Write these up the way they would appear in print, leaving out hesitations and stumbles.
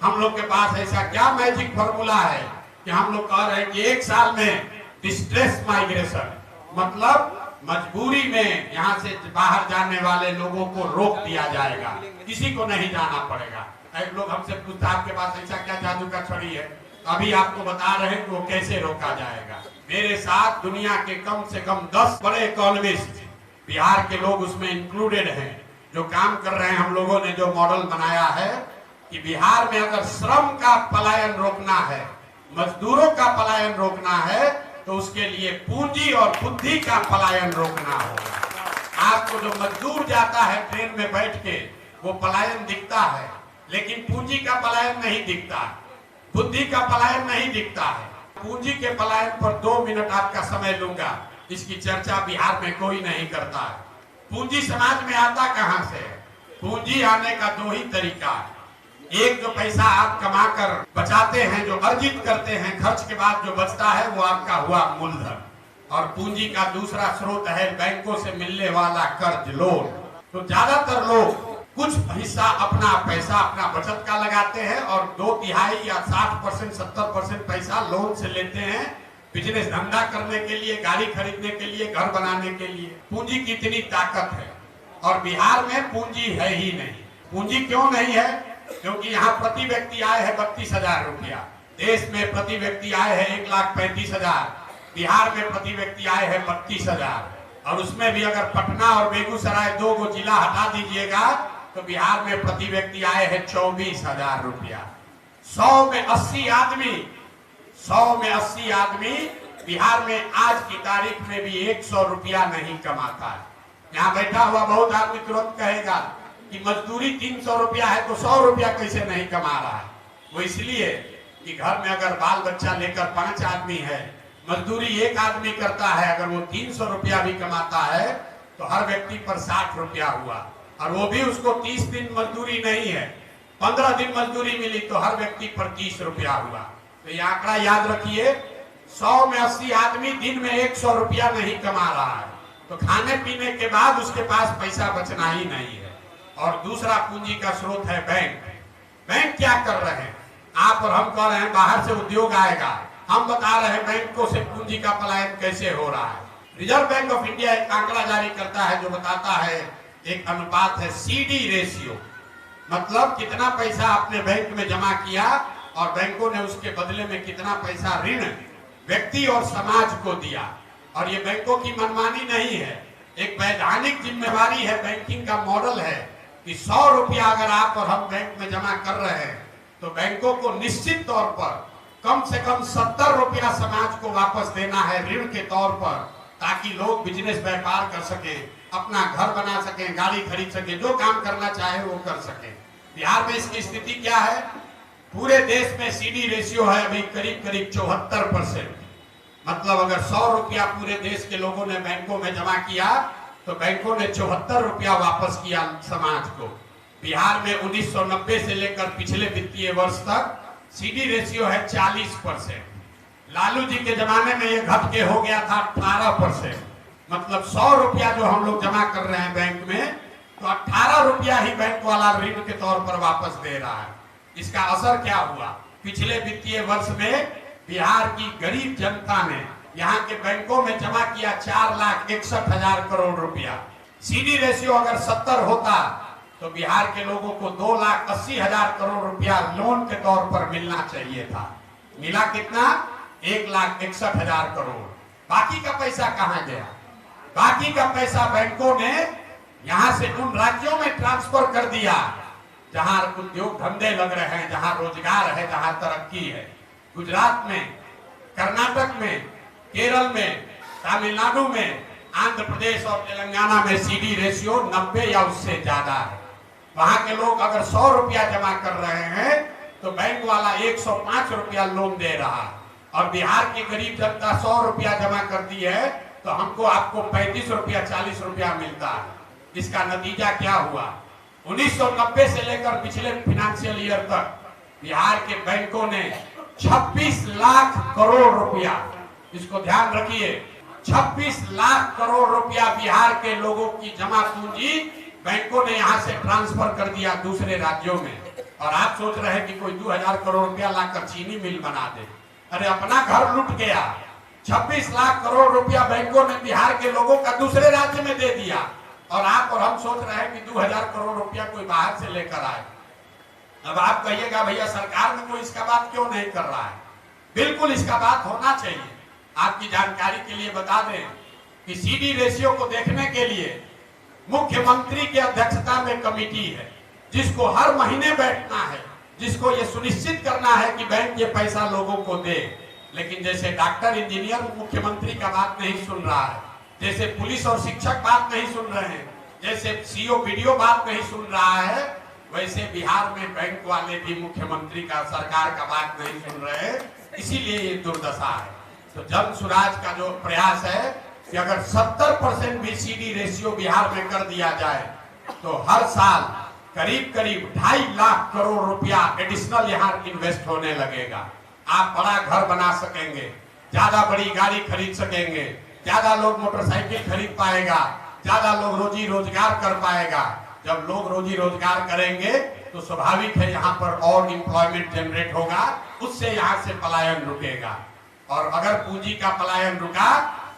हम लोग के पास ऐसा क्या मैजिक फॉर्मूला है कि हम लोग कह रहे हैं कि एक साल में डिस्ट्रेस माइग्रेशन, मतलब मजबूरी में यहाँ से बाहर जाने वाले लोगों को रोक दिया जाएगा, किसी को नहीं जाना पड़ेगा। एक लोग हमसे पूछता है आपके पास ऐसा क्या जादू का छड़ी है, अभी आपको बता रहे हैं कि वो कैसे रोका जाएगा। मेरे साथ दुनिया के कम से कम 10 बड़े इकोनॉमिस्ट, बिहार के लोग उसमें इंक्लूडेड हैं, जो काम कर रहे हैं। हम लोगों ने जो मॉडल बनाया है कि बिहार में अगर श्रम का पलायन रोकना है, मजदूरों का पलायन रोकना है, तो उसके लिए पूंजी और बुद्धि का पलायन रोकना होगा। आपको जो मजदूर जाता है ट्रेन में बैठ के, वो पलायन दिखता है, लेकिन पूंजी का पलायन नहीं दिखता, बुद्धि का पलायन नहीं दिखता है। पूंजी के पलायन पर 2 मिनट आपका समय लूंगा, इसकी चर्चा बिहार में कोई नहीं करता है। पूंजी समाज में आता कहां से? पूंजी आने का 2 ही तरीका है। एक, जो पैसा आप कमाकर बचाते हैं, जो अर्जित करते हैं, खर्च के बाद जो बचता है वो आपका हुआ मूलधन। और पूंजी का दूसरा स्रोत है बैंकों से मिलने वाला कर्ज, लोन। तो ज्यादातर लोग कुछ हिस्सा अपना पैसा अपना बचत का लगाते हैं और 2/3 या 60% 70% पैसा लोन से लेते हैं, बिजनेस धंधा करने के लिए, गाड़ी खरीदने के लिए, घर बनाने के लिए। पूंजी की इतनी ताकत है और बिहार में पूंजी है ही नहीं। पूंजी क्यों नहीं है? क्योंकि यहाँ प्रति व्यक्ति आय है 32,000 रुपया। देश में प्रति व्यक्ति आय है 1,35,000। बिहार में प्रति व्यक्ति आय है 32,000। और उसमें भी अगर पटना और बेगूसराय 2 को जिला हटा दीजिएगा तो बिहार में प्रति व्यक्ति आय है 24,000 रुपया। 100 में 80 आदमी बिहार में आज की तारीख में भी 100 रुपया नहीं कमाता है। यहाँ बैठा हुआ बहुत आदमी तुरंत कहेगा कि मजदूरी 300 रुपया है तो 100 रुपया कैसे नहीं कमा रहा है? वो इसलिए कि घर में अगर बाल बच्चा लेकर 5 आदमी है, मजदूरी 1 आदमी करता है, अगर वो 300 रुपया भी कमाता है तो हर व्यक्ति पर 60 रुपया हुआ। और वो भी उसको 30 दिन मजदूरी नहीं है, 15 दिन मजदूरी मिली तो हर व्यक्ति पर 30 रुपया हुआ। तो ये आंकड़ा याद रखिए, 100 में 80 आदमी दिन में 100 रुपया नहीं कमा रहा है, तो खाने पीने के बाद उसके पास पैसा बचना ही नहीं है। और दूसरा पूंजी का स्रोत है बैंक। बैंक क्या कर रहे हैं? आप और हम कह रहे हैं बाहर से उद्योग आएगा, हम बता रहे हैं बैंकों से पूंजी का पलायन कैसे हो रहा है। रिजर्व बैंक ऑफ इंडिया एक आंकड़ा जारी करता है जो बताता है, एक अनुपात है CD रेशियो, मतलब कितना पैसा आपने बैंक में जमा किया और बैंकों ने उसके बदले में कितना पैसा ऋण व्यक्ति और समाज को दिया। और ये बैंकों की मनमानी नहीं है, एक वैधानिक जिम्मेवारी है, बैंकिंग का मॉडल है कि 100 रुपया अगर आप और हम बैंक में जमा कर रहे हैं तो बैंकों को निश्चित तौर पर कम से कम 70 रुपया समाज को वापस देना है ऋण के तौर पर, ताकि लोग बिजनेस व्यापार कर सके, अपना घर बना सके, गाड़ी खरीद सके, जो काम करना चाहे वो कर सके। बिहार में इसकी स्थिति क्या है? पूरे देश में CD रेशियो है अभी करीब 74%। मतलब अगर 100 रुपया पूरे देश के लोगों ने बैंकों में जमा किया तो बैंकों ने 74 रुपया वापस किया समाज को। बिहार में 1990 से लेकर पिछले वित्तीय वर्ष तक CD रेशियो है 40%। लालू जी के जमाने में ये घट के हो गया था 18%। मतलब 100 रुपया जो हम लोग जमा कर रहे हैं बैंक में, तो 18 रुपया ही बैंक वाला ऋण के तौर पर वापस दे रहा है। इसका असर क्या हुआ? पिछले वित्तीय वर्ष में बिहार की गरीब जनता ने यहाँ के बैंकों में जमा किया 4,61,000 करोड़ रुपया। CD रेशियो अगर 70 होता तो बिहार के लोगों को 2,80,000 करोड़ रुपया लोन के तौर पर मिलना चाहिए था। मिला कितना? 1,61,000 करोड़। बाकी का पैसा कहाँ गया? बाकी का पैसा बैंकों ने यहाँ से उन राज्यों में ट्रांसफर कर दिया जहाँ उद्योग धंधे लग रहे हैं, जहाँ रोजगार है, जहाँ तरक्की है। गुजरात में, कर्नाटक में, केरल में, तमिलनाडु में, आंध्र प्रदेश और तेलंगाना में CD रेशियो 90 या उससे ज्यादा है। वहां के लोग अगर 100 रुपया जमा कर रहे हैं तो बैंक वाला 105 रुपया लोन दे रहा है। और बिहार की गरीब जनता 100 रुपया जमा करती है तो हमको आपको 35 रुपया 40 रुपया मिलता है। इसका नतीजा क्या हुआ? 1990 से लेकर पिछले फाइनेंशियल ईयर तक बिहार के बैंकों ने 26 लाख करोड़ रुपया, इसको ध्यान रखिए, 26 लाख करोड़ रुपया बिहार के लोगों की जमा पूंजी बैंकों ने यहां से ट्रांसफर कर दिया दूसरे राज्यों में। और आप सोच रहे हैं कि कोई 2000 करोड़ रुपया लाकर चीनी मिल बना दे। अरे अपना घर लूट गया। 26 लाख करोड़ रुपया बैंकों ने बिहार के लोगों का दूसरे राज्य में दे दिया, और आप और हम सोच रहे हैं कि 2000 करोड़ रुपया कोई बाहर से लेकर आए। अब आप कहिएगा भैया सरकार में कोई इसका बात क्यों नहीं कर रहा है? बिल्कुल इसका बात होना चाहिए। आपकी जानकारी के लिए बता दें कि सीडी रेशियो को देखने के लिए मुख्यमंत्री की अध्यक्षता में कमेटी है, जिसको हर महीने बैठना है, जिसको ये सुनिश्चित करना है कि बैंक ये पैसा लोगों को दे। लेकिन जैसे डॉक्टर इंजीनियर मुख्यमंत्री का बात नहीं सुन रहा है, जैसे पुलिस और शिक्षक बात नहीं सुन रहे हैं, जैसे सीओ बीडीओ बात नहीं सुन रहा है, वैसे बिहार में बैंक वाले भी मुख्यमंत्री का, सरकार का बात नहीं सुन रहे हैं। इसीलिए ये दुर्दशा है। तो जन सुराज का जो प्रयास है कि अगर 70% भी सीडी रेशियो बिहार में कर दिया जाए तो हर साल करीब करीब 2.5 लाख करोड़ रुपया एडिशनल यहाँ इन्वेस्ट होने लगेगा। आप बड़ा घर बना सकेंगे, ज्यादा बड़ी गाड़ी खरीद सकेंगे, ज्यादा लोग मोटरसाइकिल खरीद पाएगा, ज्यादा लोग रोजी रोजगार कर पाएगा। जब लोग रोजी रोजगार करेंगे तो स्वाभाविक है यहाँ पर और एम्प्लॉयमेंट जनरेट होगा, उससे यहाँ से पलायन रुकेगा। और अगर पूंजी का पलायन रुका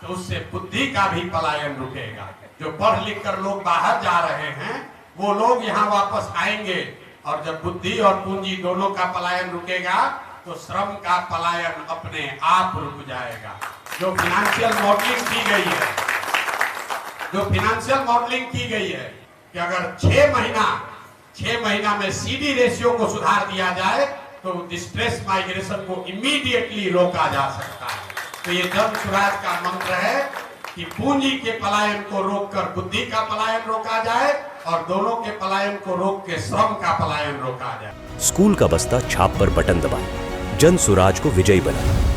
तो उससे बुद्धि का भी पलायन रुकेगा। जो पढ़ लिख कर लोग बाहर जा रहे हैं वो लोग यहाँ वापस आएंगे, और जब बुद्धि और पूंजी दोनों का पलायन रुकेगा तो श्रम का पलायन अपने आप रुक जाएगा। जो फाइनेंशियल मॉडलिंग की गई है, जो फाइनेंशियल मॉडलिंग की गई है कि अगर 6 महीना में सीडी रेशियो को सुधार दिया जाए तो डिस्ट्रेस माइग्रेशन को इमीडिएटली रोका जा सकता है। तो ये जन सुराज का मंत्र है कि पूंजी के पलायन को रोककर बुद्धि का पलायन रोका जाए, और दोनों के पलायन को रोक के श्रम का पलायन रोका जाए। स्कूल का बस्ता छाप पर बटन दबाएं, जन सुराज को विजयी बनाएं।